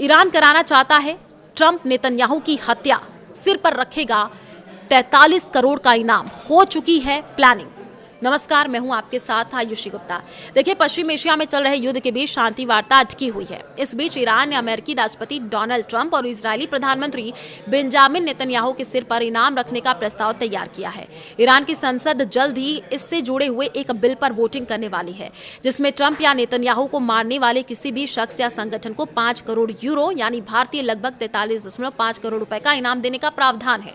Iran कराना चाहता है ट्रंप नेतन्याहू की हत्या, सिर पर रखेगा 43 करोड़ का इनाम, हो चुकी है प्लानिंग। नमस्कार, मैं हूं आपके साथ आयुषी गुप्ता। देखिए, पश्चिम एशिया में चल रहे युद्ध के बीच शांति वार्ता अटकी हुई है। इस बीच ईरान ने अमेरिकी राष्ट्रपति डोनाल्ड ट्रंप और इजरायली प्रधानमंत्री बेंजामिन नेतन्याहू के सिर पर इनाम रखने का प्रस्ताव तैयार किया है। ईरान की संसद जल्द ही इससे जुड़े हुए एक बिल पर वोटिंग करने वाली है, जिसमें ट्रंप या नेतन्याहू को मारने वाले किसी भी शख्स या संगठन को 5 करोड़ यूरो यानी भारतीय लगभग 43.5 करोड़ रुपए का इनाम देने का प्रावधान है।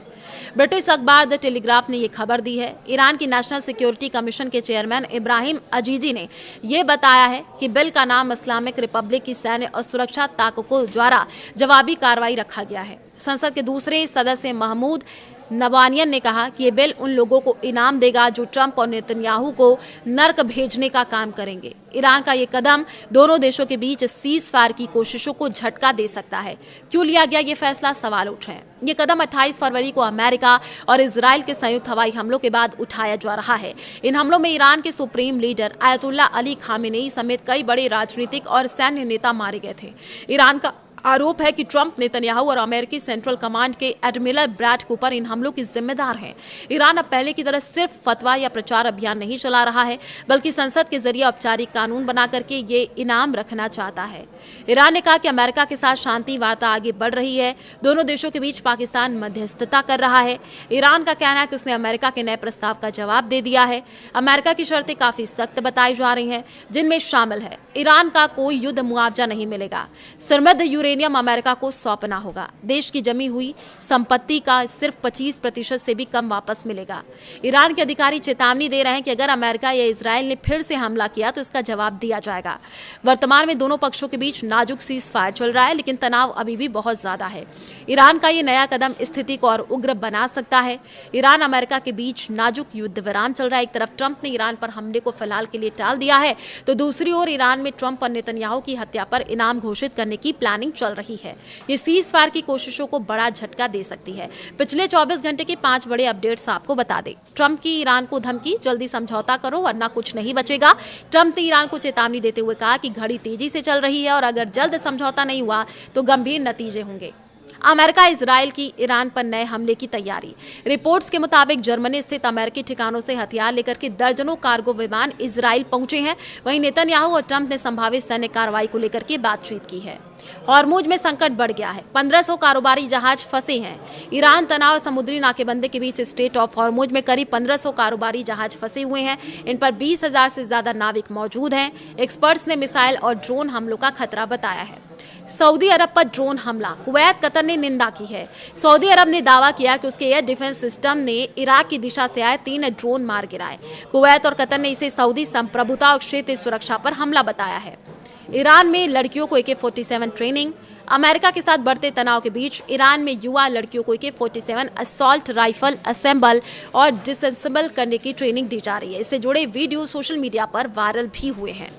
ब्रिटिश अखबार द टेलीग्राफ ने यह खबर दी है। ईरान की नेशनल सिक्योरिटी कमीशन के चेयरमैन इब्राहिम अजीजी ने यह बताया है कि बिल का नाम इस्लामिक रिपब्लिक की सैन्य और सुरक्षा ताकतों द्वारा जवाबी कार्रवाई रखा गया है। संसद के दूसरे सदस्य महमूद नवानियन ने कहा कि ये बिल उन लोगों को इनाम देगा जो ट्रंप और नेतन्याहू को नर्क भेजने का काम करेंगे। ईरान का ये कदम दोनों देशों के बीच सीज फायर की कोशिशों को झटका दे सकता है। क्यों लिया गया ये फैसला, सवाल उठ रहे हैं। ये कदम 28 फरवरी को अमेरिका और इजराइल के संयुक्त हवाई हमलों के बाद उठाया जा रहा है। इन हमलों में ईरान के supreme leader ayatollah Ali Khamenei समेत कई बड़े राजनीतिक और सैन्य नेता मारे गए थे। ईरान का आरोप है कि ट्रंप, नेतन्याहू और अमेरिकी सेंट्रल कमांड के एडमिरल ब्रैड कूपर इन हमलों की जिम्मेदार हैं। ईरान अब पहले की तरह सिर्फ फतवा या प्रचार अभियान नहीं चला रहा है, बल्कि संसद के जरिए औपचारिक कानून बना करके ये इनाम रखना चाहता है। ईरान ने कहा कि अमेरिका के साथ शांति वार्ता आगे बढ़ रही है। दोनों देशों के बीच पाकिस्तान मध्यस्थता कर रहा है। ईरान का कहना है कि उसने अमेरिका के नए प्रस्ताव का जवाब दे दिया है। अमेरिका की शर्तें काफी सख्त बताई जा रही हैं, जिनमें शामिल है ईरान का कोई युद्ध मुआवजा नहीं मिलेगा, समृद्ध यूरेनियम अमेरिका को सौंपना होगा, देश की जमी हुई संपत्ति का सिर्फ 25% से भी कम वापस मिलेगा। ईरान के अधिकारी चेतावनी दे रहे हैं कि अगर अमेरिका या इजराइल ने फिर से हमला किया तो इसका जवाब दिया जाएगा। वर्तमान में दोनों पक्षों के बीच नाजुक सीज फायर चल रहा है, लेकिन तनाव अभी भी बहुत ज्यादा है। ईरान का ये नया कदम स्थिति को और उग्र बना सकता है। ईरान अमेरिका के बीच नाजुक युद्ध विराम चल रहा है। एक तरफ ट्रंप ने ईरान पर हमले को फिलहाल के लिए टाल दिया है, तो दूसरी ओर ईरान में ट्रंप और नेतन्याहू की हत्या पर इनाम घोषित करने की प्लानिंग चल रही है। ये सीज फायर की कोशिशों को बड़ा झटका दे सकती है। पिछले 24 घंटे के 5 बड़े अपडेट्स आपको बता दें। ट्रंप की ईरान को धमकी, जल्दी समझौता करो वरना कुछ नहीं बचेगा। ट्रंप ने ईरान को चेतावनी देते हुए कहा कि घड़ी तेजी से चल रही है और अगर जल्द समझौता नहीं हुआ तो गंभीर नतीजे होंगे। अमेरिका इजराइल की ईरान पर नए हमले की तैयारी। रिपोर्ट्स के मुताबिक जर्मनी स्थित अमेरिकी ठिकानों से हथियार लेकर के दर्जनों कार्गो विमान इजराइल पहुंचे हैं। वहीं नेतन्याहू और ट्रंप ने संभावित सैन्य कार्रवाई को लेकर के बातचीत की है। हॉर्मुज में संकट बढ़ गया है, 1500 कारोबारी जहाज फंसे हैं। ईरान तनाव समुद्री नाकेबंदी के बीच स्ट्रेट ऑफ हॉर्मुज में करीब 1500 कारोबारी जहाज फंसे हुए हैं। इन पर 20,000 से ज्यादा नाविक मौजूद हैं। एक्सपर्ट्स ने मिसाइल और ड्रोन हमलों का खतरा बताया है। सऊदी अरब पर ड्रोन हमला, कुवैत, कतर ने निंदा की है। सऊदी अरब ने दावा किया कि उसके एयर डिफेंस सिस्टम ने इराक की दिशा से आए 3 ड्रोन मार गिराए। कुवैत और कतर ने इसे सऊदी संप्रभुता और क्षेत्रीय सुरक्षा पर हमला बताया है। ईरान में लड़कियों को AK-47 ट्रेनिंग। अमेरिका के साथ बढ़ते तनाव के बीच ईरान में युवा लड़कियों को AK-47 असॉल्ट राइफल असेंबल और डिसअसेंबल करने की ट्रेनिंग दी जा रही है। इससे जुड़े वीडियो सोशल मीडिया पर वायरल भी हुए हैं।